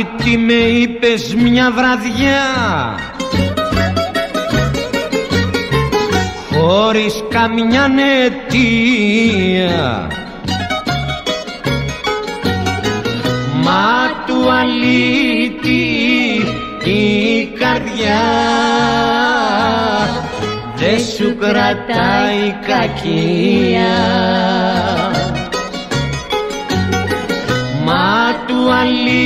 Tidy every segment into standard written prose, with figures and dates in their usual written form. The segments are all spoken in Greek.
Πάλι τι με είπες μια βραδιά, χωρίς καμιά αιτία, μα του αλήτη η καρδιά δε σου κρατάει κακία, μα του αλήτη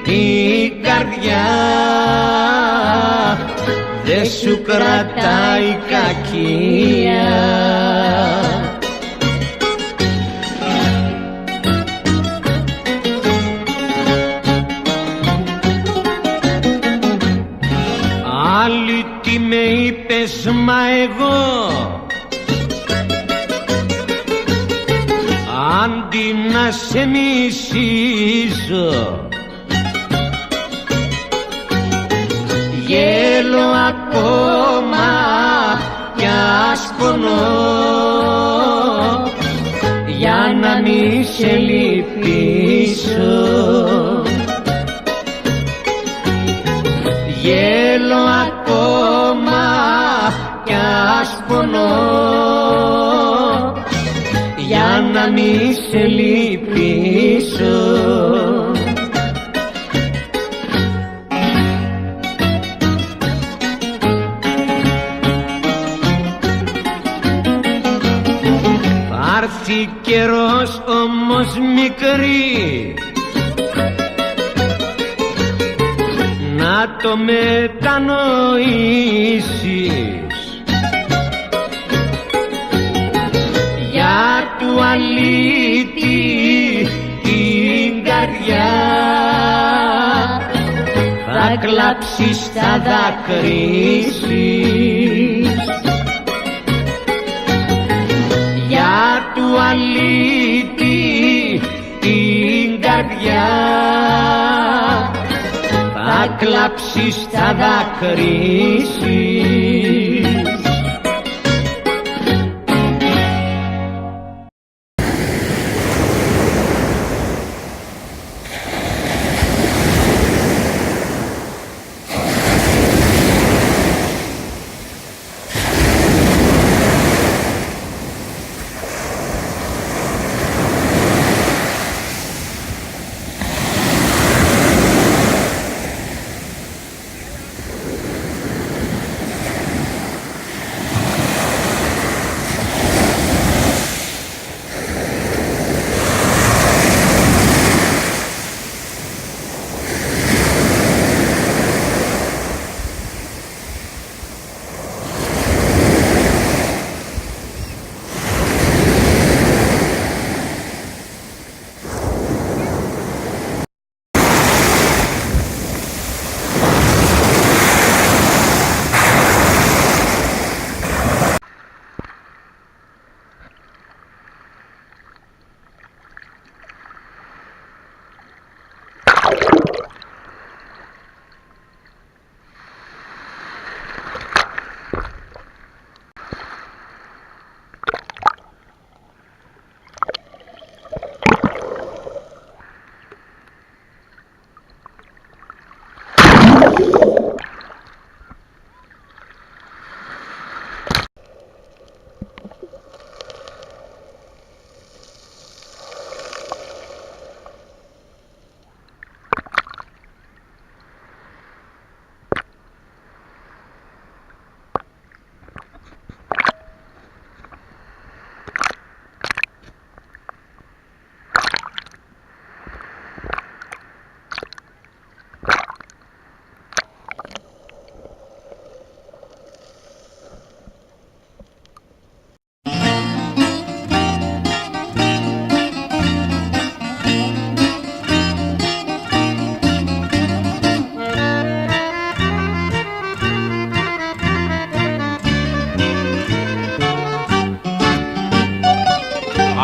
η καρδιά δε σου κρατάει κακία. Άλλη τι με είπες, μα εγώ αντί να σε μισήσω γέλω ακόμα κι ασπονώ για να μη σε λυπήσω. Γέλω ακόμα κι ασπονώ για να μη σε λυπήσω. Θα έρθει καιρός όμως μικρή να το μετανοήσεις, για του αλήτη την καρδιά θα κλάψεις, θα δακρύσεις, για του αλήτη την καρδιά θα κλάψεις, θα δακρύσεις.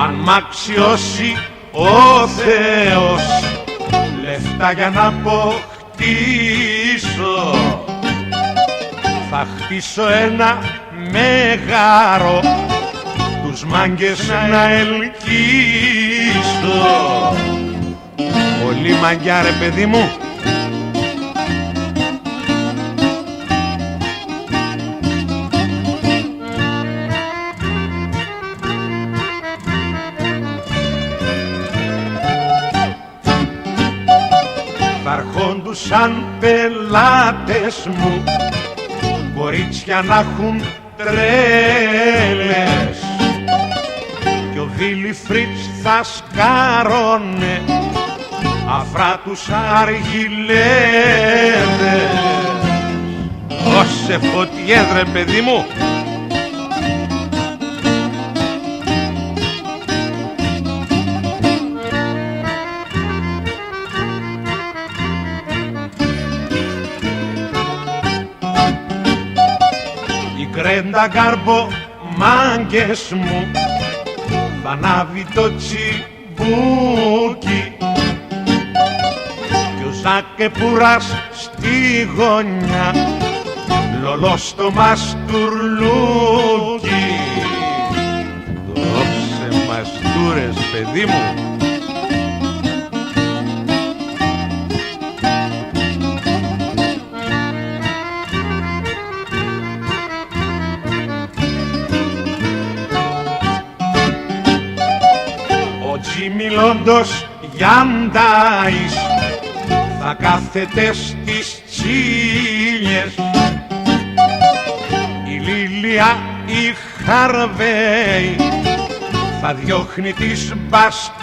Αν μ' αξιώσει ο Θεός λεφτά για να αποκτήσω, θα χτίσω ένα μέγαρο, τους μάγκες να ελκύσω. Όλοι μαγιά ρε παιδί μου. Θα αρχόντουσαν πελάτες μου, κορίτσια να έχουν τρέλες, κι ο Βίλι Φρίτς θα σκάρωνε αφρά τους αργιλέδες. Όσε φωτιές ρε παιδί μου. Κρέντα γκάρμπο μάγκες μου, θα ανάβει το τσιμπούκι κι ο Ζακεπούρας στη γωνιά, λολό στο μαστουρλούκι. Δώσε μαστούρες παιδί μου. Μιλώντος γιαντάης θα κάθεται στις τσίλιες, η Λίλια η Χαρβέη θα διώχνει τις μπασκίες.